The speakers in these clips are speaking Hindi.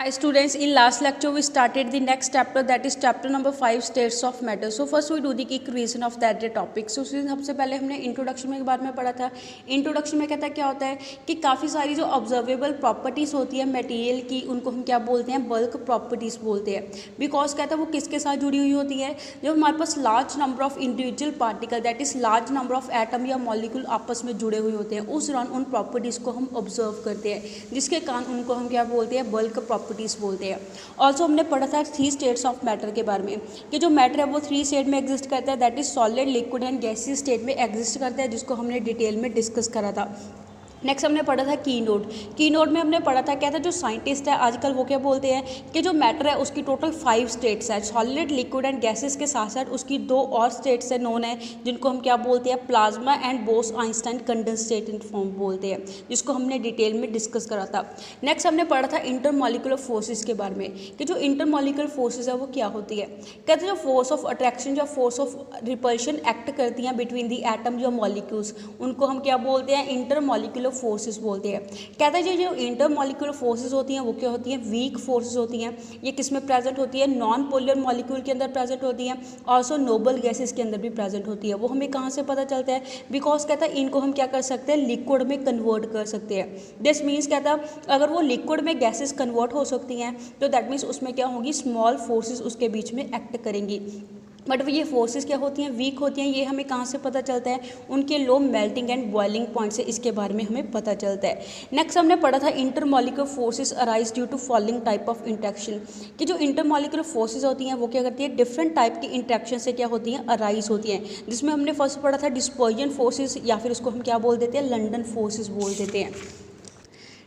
Hi students, in last lecture we started the next chapter, that is chapter number 5 states of matter. So first we do the quick revision of that topic. So सबसे पहले हमने इंट्रोडक्शन में के बारे में पढ़ा था. इंट्रोडक्शन में कहता है क्या होता है कि काफ़ी सारी जो ऑब्जर्वेबल प्रॉपर्टीज़ होती है मटेरियल की उनको हम क्या बोलते हैं, बल्क प्रॉपर्टीज़ बोलते हैं. बिकॉज कहता है वो किसके साथ जुड़ी हुई होती है, जब हमारे पास large number of individual particle that is large number of atom या मॉलिक्यूल आपस में जुड़े हुए होते हैं, उस दौरान उन प्रॉपर्टीज़ को हम ऑब्जर्व करते हैं, जिसके कारण उनको हम क्या बोलते हैं, बल्क प्रॉपर्टीज़ बोलते हैं. ऑल्सो हमने पढ़ा था 3 स्टेट्स ऑफ मैटर के बारे में कि जो मैटर है वो 3 स्टेट में एग्जिस्ट करता है, that is solid, liquid and gaseous state में एग्जिस्ट करता है, जिसको हमने डिटेल में डिस्कस करा था. नेक्स्ट हमने पढ़ा था की नोट में हमने पढ़ा था क्या था, जो साइंटिस्ट है आजकल वो क्या बोलते हैं कि जो मैटर है उसकी टोटल 5 स्टेट्स है, सॉलिड, लिक्विड एंड गैसेस के साथ साथ उसकी 2 और स्टेट्स है नोन है, जिनको हम क्या बोलते हैं, प्लाज्मा एंड बोस-आइंस्टाइन कंडेंसेटेड फॉर्म बोलते हैं, जिसको हमने डिटेल में डिस्कस करा था. नेक्स्ट हमने पढ़ा था इंटरमॉलिक्यूलर फोर्सेस के बारे में कि जो इंटरमॉलिक्यूलर फोर्सेस है वो क्या होती है. कहते हैं जो फोर्स ऑफ अट्रैक्शन या फोर्स ऑफ रिपल्शन एक्ट करती हैं बिटवीन दी एटम या मॉलिक्यूल्स, उनको हम क्या बोलते हैं, इंटरमॉलिक्यूलर फोर्सेस बोलते हैं. कहता है जो इंटरमॉलिक्यूलर फोर्सेस होती हैं वो क्या होती हैं, वीक फोर्सेस होती हैं. ये किस में प्रेजेंट होती है, नॉन पोलर मॉलिक्यूल के अंदर प्रेजेंट होती हैं, ऑल्सो नोबल गैसेस के अंदर भी प्रेजेंट होती है. वो हमें कहाँ से पता चलता है, बिकॉज कहता है इनको हम क्या कर सकते हैं, लिक्विड में कन्वर्ट कर सकते हैं. दिस मीन्स कहता है अगर वो लिक्विड में गैसेस कन्वर्ट हो सकती हैं तो दैट मीन्स उसमें क्या होगी, स्मॉल फोर्सेस उसके बीच में एक्ट करेंगी. बट ये फोर्सेस क्या होती हैं, वीक होती हैं. ये हमें कहाँ से पता चलता है, उनके low melting and boiling point से इसके बारे में हमें पता चलता है. नेक्स्ट हमने पढ़ा था intermolecular forces arise due to following type of interaction कि जो इंटरमॉलिक्यूलर फोर्सेस होती हैं वो क्या करती है, डिफरेंट टाइप की इंटरेक्शन से क्या होती हैं, अराइज होती हैं, जिसमें हमने फर्स्ट पढ़ा था डिस्पर्जन फोर्सेस या फिर उसको हम क्या बोल देते हैं, लंडन फोर्सेस बोल देते हैं.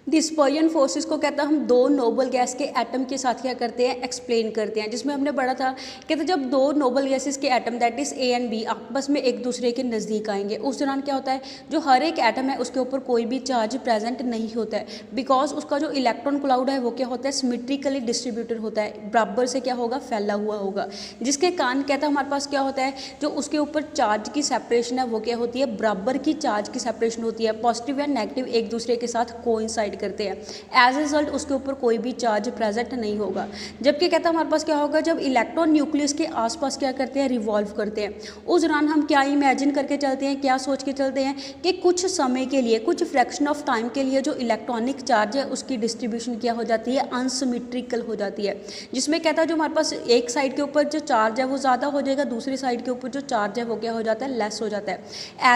डिस्पर्जन फोर्सेस को कहता है हम 2 नोबल गैस के एटम के साथ क्या करते हैं, एक्सप्लेन करते हैं, जिसमें हमने पढ़ा था कहते जब 2 नोबल गैसेस के atom that is A and B आपस में एक दूसरे के नज़दीक आएंगे, उस दौरान क्या होता है, जो हर एक एटम है उसके ऊपर कोई भी चार्ज प्रेजेंट नहीं होता है, बिकॉज उसका जो इलेक्ट्रॉन क्लाउड है वो क्या होता है, सिमेट्रिकली डिस्ट्रीब्यूटेड होता है, बराबर से क्या होगा, फैला हुआ होगा, जिसके कारण कहता है हमारे पास क्या होता है, जो उसके ऊपर चार्ज की सेपरेशन है वो क्या होती है, बराबर की चार्ज की सेपरेशन होती है. पॉजिटिव या नेगेटिव एक दूसरे के साथ कोइंसाइड करते हैं. एज ए रिजल्ट उसके ऊपर कोई भी चार्ज प्रेजेंट नहीं होगा. जबकि कहता है हमारे पास क्या होगा, जब इलेक्ट्रॉन न्यूक्लियस के आसपास क्या करते हैं, रिवॉल्व करते हैं, उस दौरान हम क्या इमेजिन करके चलते हैं, क्या सोच के चलते हैं कि कुछ समय के लिए, कुछ फ्रैक्शन ऑफ टाइम के लिए जो इलेक्ट्रॉनिक चार्ज है उसकी डिस्ट्रीब्यूशन क्या हो जाती है, अनसिमेट्रिकल हो जाती है, जिसमें कहता है जो हमारे पास एक साइड के ऊपर जो चार्ज है वो ज़्यादा हो जाएगा, दूसरी साइड के ऊपर जो चार्ज है वो क्या हो जाता है, लेस हो जाता है.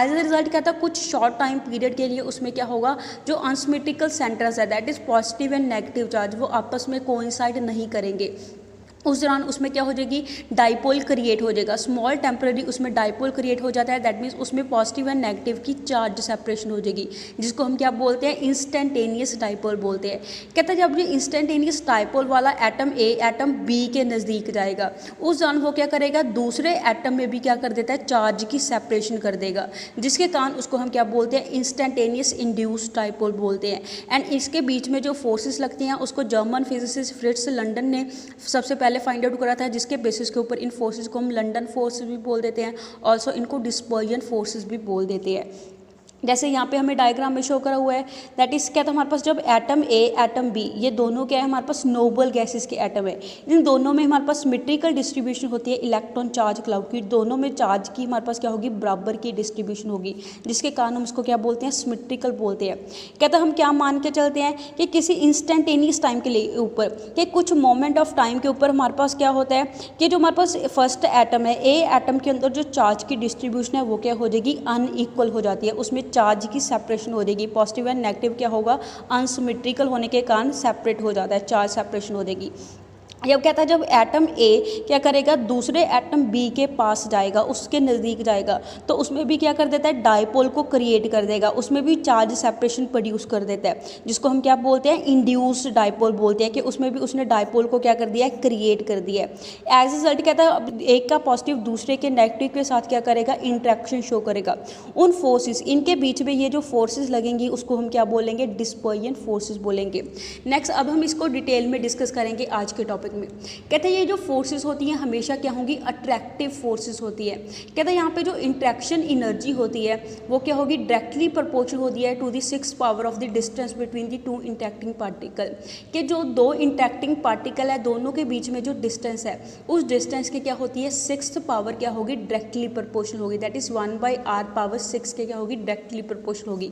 एज ए रिजल्ट कहता है कुछ शॉर्ट टाइम पीरियड के लिए उसमें क्या होगा, जो अनसिमेट्रिकल सेंटर्स है that is positive and negative charge वो आपस में कोइंसाइड नहीं करेंगे. उस दौरान उसमें क्या हो जाएगी, डाइपोल क्रिएट हो जाएगा, स्मॉल टेम्पररी उसमें डाइपोल क्रिएट हो जाता है, दैट मीन्स उसमें पॉजिटिव एंड नेगेटिव की चार्ज सेपरेशन हो जाएगी, जिसको हम क्या बोलते हैं, इंस्टेंटेनियस डाइपोल बोलते हैं. कहते हैं जब ये इंस्टेंटेनियस डाइपोल वाला एटम ए एटम बी के नज़दीक जाएगा, उस दौरान वो क्या करेगा, दूसरे एटम में भी क्या कर देता है, चार्ज की सेपरेशन कर देगा, जिसके कारण उसको हम क्या बोलते हैं, इंस्टेंटेनियस इंड्यूस्ड डाइपोल बोलते हैं. एंड इसके बीच में जो फोर्सेस लगती हैं उसको जर्मन फिजिसिस्ट फ्रिट्ज लंडन ने सबसे पहले फाइंड आउट करा था, जिसके बेसिस के ऊपर इन फोर्सेस को हम लंडन फोर्स भी बोल देते हैं, ऑल्सो इनको डिस्पर्जन फोर्सेस भी बोल देते हैं. जैसे यहाँ पे हमें डायग्राम में शो करा हुआ है, दैट इज क्या था हमारे पास, जब एटम ए एटम बी ये दोनों क्या है, हमारे पास नोबल गैसेस के एटम है, इन दोनों में हमारे पास सिमेट्रिकल डिस्ट्रीब्यूशन होती है इलेक्ट्रॉन चार्ज क्लाउड की, दोनों में चार्ज की हमारे पास क्या होगी, बराबर की डिस्ट्रीब्यूशन होगी, जिसके कारण हम इसको क्या बोलते हैं, सिमेट्रिकल बोलते हैं. कहता हम क्या मान के चलते हैं कि किसी इंस्टेंटेनियस टाइम के लिए ऊपर कि कुछ मोमेंट ऑफ टाइम के ऊपर हमारे पास क्या होता है कि जो हमारे पास फर्स्ट एटम है ए एटम के अंदर जो चार्ज की डिस्ट्रीब्यूशन है वो क्या हो जाएगी, अनइक्वल हो जाती है, उसमें चार्ज की सेपरेशन हो जाएगी, पॉजिटिव एंड नेगेटिव क्या होगा, अनसिमेट्रिकल होने के कारण सेपरेट हो जाता है, चार्ज सेपरेशन हो जाएगी. जब कहता है जब एटम ए क्या करेगा, दूसरे एटम बी के पास जाएगा, उसके नज़दीक जाएगा, तो उसमें भी क्या कर देता है, डाइपोल को क्रिएट कर देगा, उसमें भी चार्ज सेपरेशन प्रोड्यूस कर देता है, जिसको हम क्या बोलते हैं, इंड्यूस्ड डाइपोल बोलते हैं, कि उसमें भी उसने डाइपोल को क्या कर दिया है, क्रिएट कर दिया है. एज रिजल्ट कहता है एक का पॉजिटिव दूसरे के नेगेटिव के साथ क्या करेगा, इंट्रैक्शन शो करेगा. उन फोर्सेस इनके बीच में ये जो फोर्सेस लगेंगी उसको हम क्या बोलेंगे, डिस्पर्जन फोर्सेस बोलेंगे. नेक्स्ट अब हम इसको डिटेल में डिस्कस करेंगे आज के टॉपिक वर्क में। कहते हैं ये जो फोर्सेस होती हैं हमेशा क्या होंगी, अट्रैक्टिव फोर्सेस होती है। कहते हैं यहाँ पे जो इंट्रैक्शन एनर्जी होती है वो क्या होगी, डायरेक्टली प्रोपोर्शनल होती है to the 6th power of the distance between the two interacting particle. कि जो दो इंटरेक्टिंग पार्टिकल है दोनों के बीच में जो डिस्टेंस है उस डिस्टेंस की क्या होती है 6th पावर क्या होगी, डायरेक्टली प्रोपोर्शनल होगी। दैट इज़ 1/r⁻⁶ के क्या होगी, डायरेक्टली प्रोपोर्शनल होगी।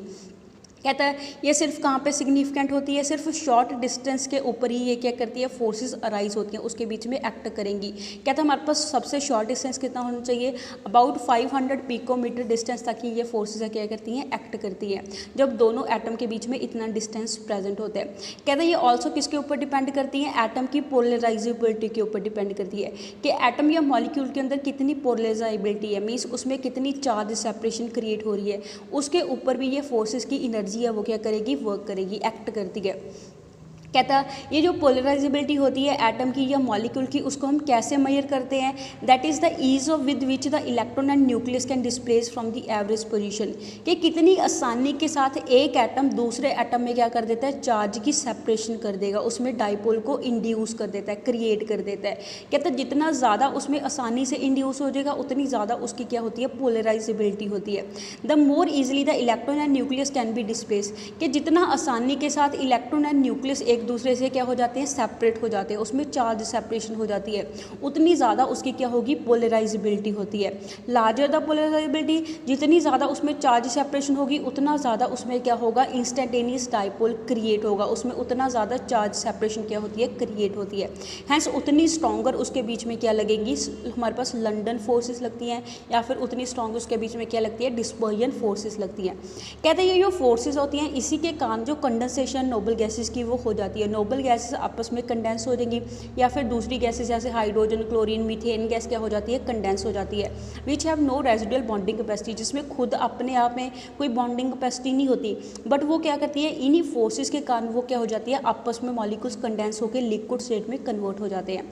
कहता है ये सिर्फ कहाँ पे सिग्निफिकेंट होती है, सिर्फ शॉर्ट डिस्टेंस के ऊपर ही ये क्या करती है, फोर्सेस अराइज होती हैं, उसके बीच में एक्ट करेंगी। कहता है हमारे पास सबसे शॉर्ट डिस्टेंस कितना होना चाहिए, अबाउट 500 पिकोमीटर डिस्टेंस तक ही ये फोर्सेस क्या करती हैं, एक्ट करती हैं, जब दोनों एटम के बीच में इतना डिस्टेंस प्रेजेंट होता है। कहता है ये ऑल्सो किसके ऊपर डिपेंड करती हैं, एटम की पोलराइजेबिलिटी के ऊपर डिपेंड करती है कि एटम या मॉलिक्यूल के अंदर कितनी पोलराइजेबिलिटी है, मीन्स उसमें कितनी चार्ज सेपरेशन क्रिएट हो रही है, उसके ऊपर भी ये फोर्सेस की एनर्जी है वो क्या करेगी, वर्क करेगी, एक्ट करती है। कहता है ये जो पोलराइजेबिलिटी होती है एटम की या मॉलिक्यूल की उसको हम कैसे मेजर करते हैं, that is the ease of with which the electron and nucleus can displace from the average position. कि कितनी आसानी के साथ एक एटम दूसरे एटम में क्या कर देता है, चार्ज की सेपरेशन कर देगा, उसमें डाइपोल को इंड्यूस कर देता है, क्रिएट कर देता है। कहता है जितना ज़्यादा उसमें आसानी से इंड्यूस हो जाएगा उतनी ज़्यादा उसकी क्या होती है, पोलराइजेबिलिटी होती है। The more easily the electron and nucleus can be displace. कि जितना आसानी के साथ इलेक्ट्रॉन एंड न्यूक्लियस एक दूसरे से क्या हो जाते हैं, सेपरेट हो जाते हैं, उसमें चार्ज सेपरेशन हो जाती है, उतनी ज़्यादा उसकी क्या होगी, पोलराइजेबिलिटी होती है। लार्जर द पोलराइजेबिलिटी, जितनी ज़्यादा उसमें चार्ज सेपरेशन होगी उतना ज़्यादा उसमें क्या होगा, इंस्टेंटेनियस डाइपोल क्रिएट होगा, उसमें उतना ज़्यादा चार्ज सेपरेशन क्या होती है, क्रिएट होती है। हैंस उतनी स्ट्रॉन्गर उसके बीच में क्या लगेंगी, हमारे पास लंडन फोर्सेस लगती हैं, या फिर उतनी स्ट्रॉन्ग उसके बीच में क्या लगती है, डिस्पर्जन फोर्सेस लगती हैं। कहते हैं ये जो फोर्सेस होती हैं इसी के कारण जो कंडेंसेशन नोबल गैसेस की वो हो जाती है, नोबल गैसेस आपस में कंडेंस हो जाएंगी, या फिर दूसरी गैसेस जैसे हाइड्रोजन, क्लोरीन, मीथेन गैस क्या हो जाती है, कंडेंस हो जाती है। Which have no residual bonding capacity, जिसमें खुद अपने आप में कोई बॉन्डिंग कैपेसिटी नहीं होती, बट वो क्या करती है, इन्हीं फोर्सेस के कारण वो क्या हो जाती है, आपस में मॉलिक्यूल्स कंडेंस होकर लिक्विड स्टेट में कन्वर्ट हो जाते हैं।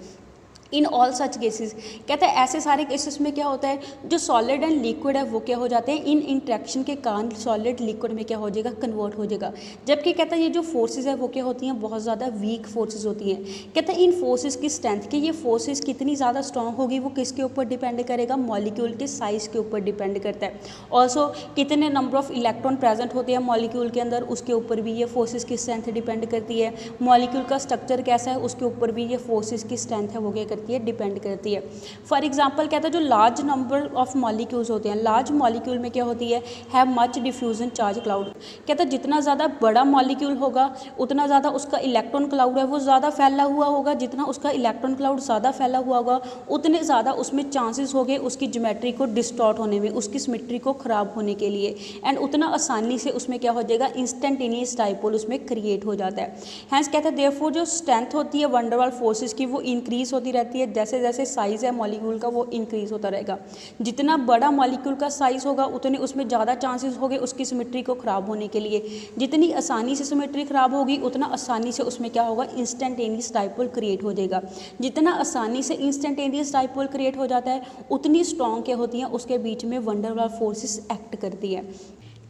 इन ऑल सच केसेस, कहते हैं ऐसे सारे केसेस में क्या होता है, जो सॉलिड एंड लिक्विड है वो क्या हो जाते हैं, इन इंट्रैक्शन के कारण सॉलिड लिक्विड में क्या हो जाएगा, कन्वर्ट हो जाएगा। जबकि कहता है ये जो फोर्सेस है वो क्या होती हैं, बहुत ज़्यादा वीक फोर्सेस होती हैं। कहता है इन फोर्सेस की स्ट्रेंथ, कि ये फोर्सेस कितनी ज़्यादा स्ट्रॉन्ग होगी वो किसके ऊपर डिपेंड करेगा, मॉलिक्यूल के साइज़ के ऊपर डिपेंड करता है। ऑल्सो कितने नंबर ऑफ इलेक्ट्रॉन प्रेजेंट होते हैं मॉलिक्यूल के अंदर, उसके ऊपर भी ये फोर्सेस की स्ट्रेंथ डिपेंड करती है। मॉलिक्यूल का स्ट्रक्चर कैसा है उसके ऊपर भी ये फोर्सेस की स्ट्रेंथ है वो क्या करती है, डिपेंड करती है। फॉर एग्जांपल कहता है जो लार्ज नंबर ऑफ मॉलिक्यूल्स होते हैं, लार्ज मॉलिक्यूल में क्या होती है मच डिफ्यूजन चार्ज क्लाउड। कहता है जितना ज़्यादा बड़ा मॉलिक्यूल होगा उतना ज़्यादा उसका इलेक्ट्रॉन क्लाउड है वो ज़्यादा फैला हुआ होगा, जितना उसका इलेक्ट्रॉन क्लाउड ज़्यादा फैला हुआ होगा उतने ज़्यादा उसमें चांसेस हो गए उसकी ज्योमेट्री को डिस्टॉर्ट होने में, उसकी सिमेट्री को ख़राब होने के लिए, एंड उतना आसानी से उसमें क्या हो जाएगा, इंस्टेंटेनियस डाइपोल उसमें क्रिएट हो जाता है। हैंस कहता है देयरफॉर जो स्ट्रेंथ होती है वंडरवाल फोर्सेस की वो इंक्रीज होती रहती है, जैसे जैसे साइज़ है मॉलिक्यूल का वो इंक्रीज होता रहेगा। जितना बड़ा मॉलिक्यूल का साइज़ होगा उतने उसमें ज़्यादा चांसेस होंगे उसकी सिमेट्री को ख़राब होने के लिए। जितनी आसानी से सिमेट्री ख़राब होगी उतना आसानी से उसमें क्या होगा, इंस्टेंटेनियस डाइपोल क्रिएट हो जाएगा। जितना आसानी से इंस्टेंटेनियस डाइपोल क्रिएट हो जाता है उतनी स्ट्रॉन्ग क्या होती हैं, उसके बीच में वंडरवाल फोर्सेस एक्ट करती है।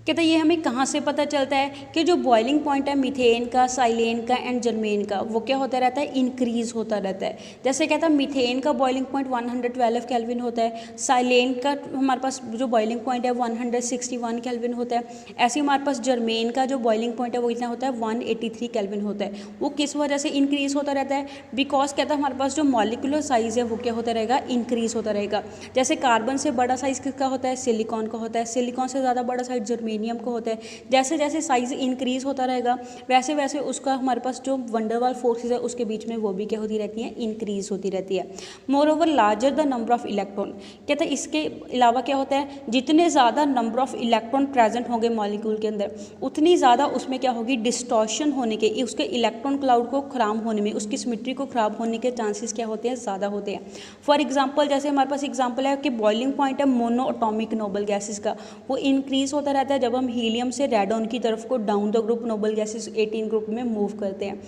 कहता है ये हमें कहाँ से पता चलता है कि जो बॉइलिंग पॉइंट है मीथेन का, साइलेन का एंड जर्मेन का वो क्या होता रहता है, इंक्रीज़ होता रहता है। जैसे कहता है मीथेन का बॉइलिंग पॉइंट 112 केल्विन होता है, साइलेन का हमारे पास जो बॉइलिंग पॉइंट है 161 केल्विन होता है। ऐसे हमारे पास जर्मेन का जो बॉइलिंग पॉइंट है वो कितना होता है, 183 केल्विन होता है। वो किस वजह से इंक्रीज़ होता रहता है, बिकॉज कहता है हमारे पास जो मॉलिकुलर साइज़ है वो क्या होता रहेगा, इंक्रीज़ होता रहेगा। जैसे कार्बन से बड़ा साइज़ किसका होता है, सिलिकॉन का होता है, सिलिकॉन से ज़्यादा बड़ा साइज़ जर्मेनियम को होता है। जैसे जैसे साइज इंक्रीज होता रहेगा वैसे वैसे उसका हमारे पास जो वंडरवाल फोर्सेस है उसके बीच में वो भी क्या होती रहती है, इंक्रीज होती रहती है। More over larger the number of electron, कहते हैं इसके अलावा क्या होता है, जितने ज़्यादा नंबर ऑफ इलेक्ट्रॉन प्रेजेंट होंगे मॉलिक्यूल के अंदर उतनी ज़्यादा उसमें क्या होगी, डिस्टॉर्शन होने के, उसके इलेक्ट्रॉन क्लाउड को खराब होने में, उसकी सिमेट्री को खराब होने के चांसेस क्या होते हैं, ज़्यादा होते हैं। फॉर एग्जाम्पल जैसे हमारे पास एग्जाम्पल है कि बॉइलिंग पॉइंट है मोनो एटॉमिक नोबल गैसेस का, वो इंक्रीज होता रहता है जब हम हीलियम से रेडॉन की तरफ को down the group noble gases 18 group में मूव करते हैं।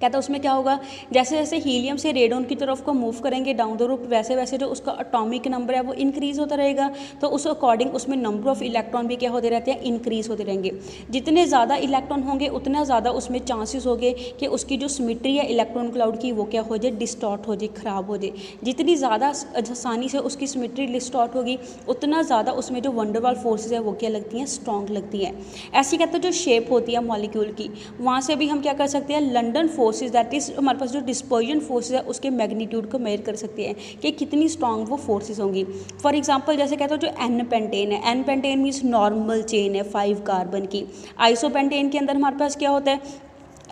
कहता है उसमें क्या होगा, जैसे जैसे हीलियम से रेडोन की तरफ को मूव करेंगे डाउन द रूट, वैसे वैसे जो उसका एटॉमिक नंबर है वो इंक्रीज़ होता रहेगा, तो उस अकॉर्डिंग उसमें नंबर ऑफ इलेक्ट्रॉन भी क्या होते रहते हैं, इंक्रीज़ होते रहेंगे। जितने ज़्यादा इलेक्ट्रॉन होंगे उतना ज़्यादा उसमें चांसेस होंगे कि उसकी जो सिमेट्री है इलेक्ट्रॉन क्लाउड की वो क्या हो जाए, डिस्टॉर्ट हो जाए, ख़राब हो जाए। जितनी ज़्यादा आसानी से उसकी सिमेट्री डिस्टॉर्ट होगी उतना ज़्यादा उसमें जो वंडरवाल फोर्सेज है वो क्या लगती हैं, स्ट्रॉन्ग लगती हैं। ऐसी कहते हैं जो शेप होती है मॉलिक्यूल की, वहाँ से भी हम क्या कर सकते हैं, लंडन फोर्सेज दैट इज़ हमारे पास जो डिस्पर्जन फोर्सेज है उसके मैग्नीट्यूड को मेजर कर सकते हैं कि कितनी स्ट्रॉन्ग वो फोर्सेज होंगी। फॉर एग्जांपल जैसे कहते हो जो एन पेंटेन है, N pentane means normal chain है 5 कार्बन की। आइसोपेंटेन के अंदर हमारे पास क्या होता है,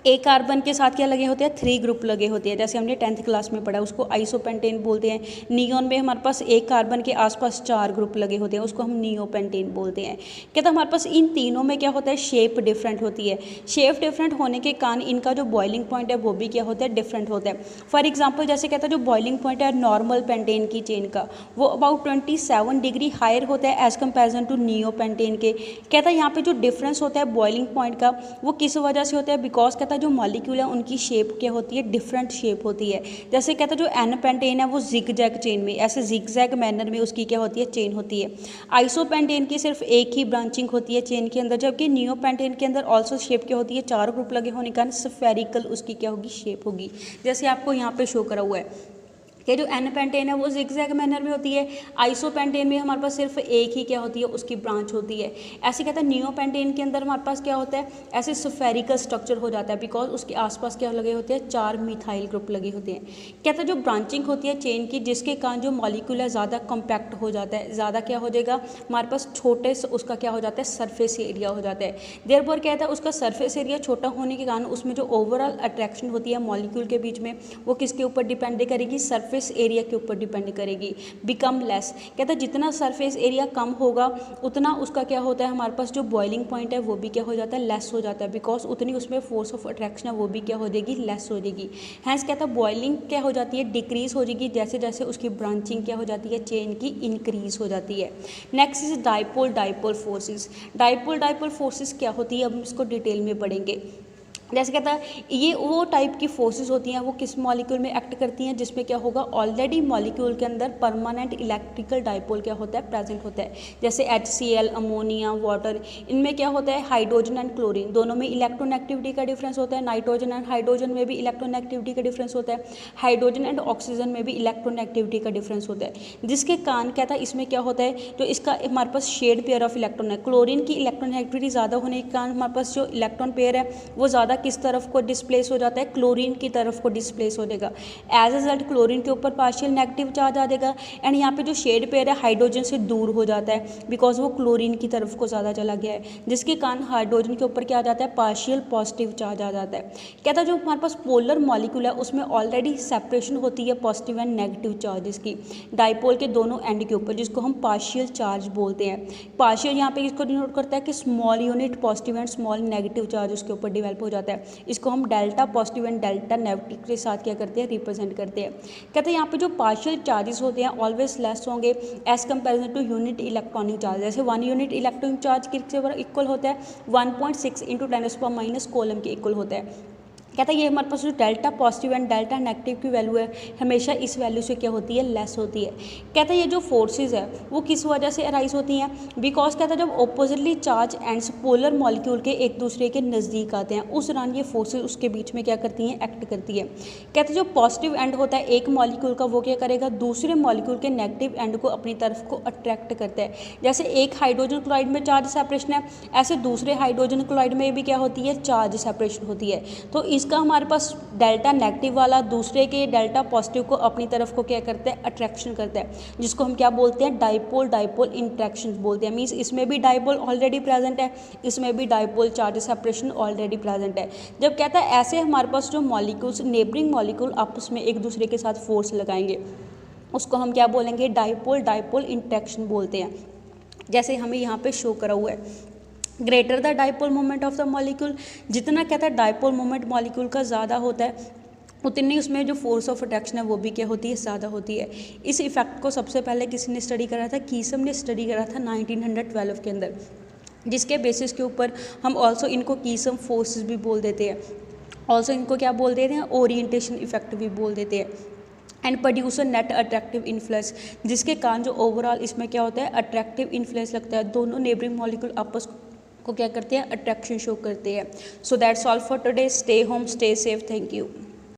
एक कार्बन के साथ क्या लगे होते हैं, 3 ग्रुप लगे होते हैं, जैसे हमने 10th क्लास में पढ़ा, उसको आइसोपेंटेन बोलते हैं। नियोन में हमारे पास एक कार्बन के आसपास 4 ग्रुप लगे होते हैं, उसको हम नियोपेंटेन बोलते हैं। कहता हमारे पास इन तीनों में क्या होता है, शेप डिफरेंट होती है। शेप डिफरेंट होने के कारण इनका जो बॉइलिंग पॉइंट है वो भी क्या होता है, डिफरेंट होता है। फॉर एग्जाम्पल जैसे कहता है जो बॉइलिंग पॉइंट है नॉर्मल पेंटेन की चेन का वो अबाउट 27 डिग्री हायर होता है एज़ कम्पेरिजन टू नियोपेंटेन के। कहता है यहाँ पे जो डिफरेंस होता है बॉइलिंग पॉइंट का वो किस वजह से होता है, बिकॉज कहता है जो मॉलिक्यूल है उनकी शेप क्या होती है, डिफरेंट शेप होती है। जैसे कहता है जो एन पेंटेन है वो जिग-जैग चेन में, ऐसे जिग-जैग मैनर में उसकी क्या होती है, चेन होती है। आइसोपेंटेन की सिर्फ एक ही ब्रांचिंग होती है चेन के अंदर, जबकि नियोपेंटेन के अंदर ऑल्सो शेप क्या होती है, 4 ग्रुप लगे होने के कारण स्फेरिकल उसकी क्या होगी, शेप होगी। जैसे आपको यहाँ पे शो करा हुआ है कि जो एन पेंटेन है वो जिगजैग मैनर में होती है, आइसोपेंटेन में हमारे पास सिर्फ एक ही क्या होती है, उसकी ब्रांच होती है। ऐसे कहता है नियोपेंटेन के अंदर हमारे पास क्या होता है, ऐसे स्फेरिकल स्ट्रक्चर हो जाता है, बिकॉज उसके आसपास क्या लगे होते हैं, 4 मिथाइल ग्रुप लगे होते हैं। कहता है जो ब्रांचिंग होती है चेन की जिसके कारण जो मॉलिक्यूल है ज़्यादा कम्पैक्ट हो जाता है, ज़्यादा क्या हो जाएगा, हमारे पास छोटे से उसका क्या हो जाता है, सरफेस एरिया हो जाता है। देयरफॉर कहता है उसका सरफेस एरिया छोटा होने के कारण उसमें जो ओवरऑल अट्रैक्शन होती है मॉलिक्यूल के बीच में वो किसके ऊपर डिपेंड करेगी, सरफेस एरिया के ऊपर डिपेंड करेगी। बिकम लेस, कहता है जितना सरफेस एरिया कम होगा उतना उसका क्या होता है, हमारे पास जो बॉइलिंग पॉइंट है वो भी क्या हो जाता है, लेस हो जाता है, बिकॉज उतनी उसमें फोर्स ऑफ अट्रैक्शन है वो भी क्या हो जाएगी, लेस हो जाएगी। हैंस कहता है बॉइलिंग क्या हो जाती है, डिक्रीज हो जाएगी जैसे जैसे उसकी ब्रांचिंग क्या हो जाती है, चेन की इंक्रीज हो जाती है। Next is dipole dipole forces. Dipole dipole forces क्या होती है, अब इसको डिटेल में पढ़ेंगे। जैसे कहता है ये वो टाइप की फोर्सेस होती हैं वो किस मॉलिक्यूल में एक्ट करती हैं, जिसमें क्या होगा, ऑलरेडी मॉलिक्यूल के अंदर परमानेंट इलेक्ट्रिकल डाइपोल क्या होता है, प्रेजेंट होता है। जैसे HCl, अमोनिया, वाटर, इनमें क्या होता है, हाइड्रोजन एंड क्लोरीन दोनों में इलेक्ट्रोनेगेटिविटी का डिफरेंस होता है। नाइट्रोजन एंड हाइड्रोजन में भी इलेक्ट्रोनेगेटिविटी का डिफरेंस होता है। हाइड्रोजन एंड ऑक्सीजन में भी इलेक्ट्रोनेगेटिविटी का डिफरेंस होता है, जिसके कारण कहता है इसमें क्या होता है, जो इसका हमारे पास शेड पेयर ऑफ इलेक्ट्रॉन है, क्लोरीन की इलेक्ट्रोनेगेटिविटी ज़्यादा होने के कारण हमारे पास जो इलेक्ट्रॉन पेयर है वो ज़्यादा किस तरफ को डिस्प्लेस हो जाता है, क्लोरीन की तरफ को डिस्प्लेस हो जाएगा। एज रिजल्ट क्लोरीन के ऊपर पार्शियल नेगेटिव चार्ज आ जाएगा एंड यहाँ पे जो शेड पेयर है हाइड्रोजन से दूर हो जाता है बिकॉज वो क्लोरीन की तरफ को ज़्यादा चला गया है, जिसके कारण हाइड्रोजन के ऊपर क्या आ जाता है, पार्शियल पॉजिटिव चार्ज आ जाता है। कहता है जो हमारे पास पोलर मॉलिक्यूल है उसमें ऑलरेडी सेपरेशन होती है पॉजिटिव एंड नेगेटिव चार्जेस की डाइपोल के दोनों एंड के ऊपर, जिसको हम पार्शियल चार्ज बोलते हैं। पार्शियल यहाँ पे इसको डिनोट करता है कि small unit positive and small negative charge उसके ऊपर डेवलप हो जाता है। इसको हम delta positive and delta negative के साथ क्या करते हैं, रिप्रेजेंट करते हैं। कहते हैं यहाँ पे जो पार्शियल चार्जेस होते हैं ऑलवेज लेस होंगे as comparison to unit electronic charge. जैसे 1 यूनिट इलेक्ट्रॉनिक चार्ज किसके इक्वल होता है, 1.6 × 10⁻⁻⁻⁰ कोलम के इक्वल होता है। कहता है ये हमारे पास जो delta positive and delta negative की वैल्यू है हमेशा इस वैल्यू से क्या होती है, लेस होती है। कहता है ये जो फोर्सेस है वो किस वजह से अराइज होती हैं, बिकॉज कहता है जब oppositely charge ends polar molecule के एक दूसरे के नज़दीक आते हैं उस दौरान ये फोर्सेस उसके बीच में क्या करती हैं, एक्ट करती है। कहते हैं जो पॉजिटिव एंड होता है एक मॉलिक्यूल का वो क्या करेगा, दूसरे मॉलिक्यूल के नेगेटिव एंड को अपनी तरफ को अट्रैक्ट करता है। जैसे एक हाइड्रोजन क्लोराइड में चार्ज सेपरेशन है ऐसे दूसरे हाइड्रोजन क्लोराइड में भी क्या होती है, चार्ज सेपरेशन होती है। तो इसका हमारे पास डेल्टा नेगेटिव वाला दूसरे के डेल्टा पॉजिटिव को अपनी तरफ को क्या करता है, अट्रैक्शन करता है, जिसको हम क्या बोलते हैं, डाइपोल डाइपोल इंट्रैक्शन बोलते हैं। मीन्स इसमें भी डाइपोल ऑलरेडी प्रेजेंट है, इसमें भी dipole charge separation already present है। जब कहता है ऐसे हमारे पास जो मॉलिक्यूल्स नेबरिंग मॉलिक्यूल आपस में एक दूसरे के साथ फोर्स लगाएंगे उसको हम क्या बोलेंगे, डाइपोल डाइपोल इंट्रैक्शन बोलते हैं। जैसे हमें यहाँ पे शो करा हुआ है greater the dipole moment of the molecule, जितना कहता है डाइपोल मोमेंट मॉलिक्यूल का ज़्यादा होता है उतनी उसमें जो फोर्स ऑफ अट्रैक्शन है वो भी क्या होती है, ज़्यादा होती है। इस इफेक्ट को सबसे पहले किसी ने स्टडी करा था, कीसम ने स्टडी करा था 1912 के अंदर, जिसके बेसिस के ऊपर हम ऑल्सो इनको कीसम फोर्सेस भी बोल देते हैं। ऑल्सो इनको क्या बोल देते हैं, ओरिएंटेशन इफेक्ट भी बोल देते हैं। And produce a net attractive influence, जिसके कारण जो ओवरऑल इसमें क्या होता है, अट्रैक्टिव इन्फ्लुएंस लगता है, दोनों नेबरिंग मॉलिक्यूल आपस को क्या करते हैं, अट्रैक्शन शो करते हैं। So that's all for today, stay home, stay safe, thank you.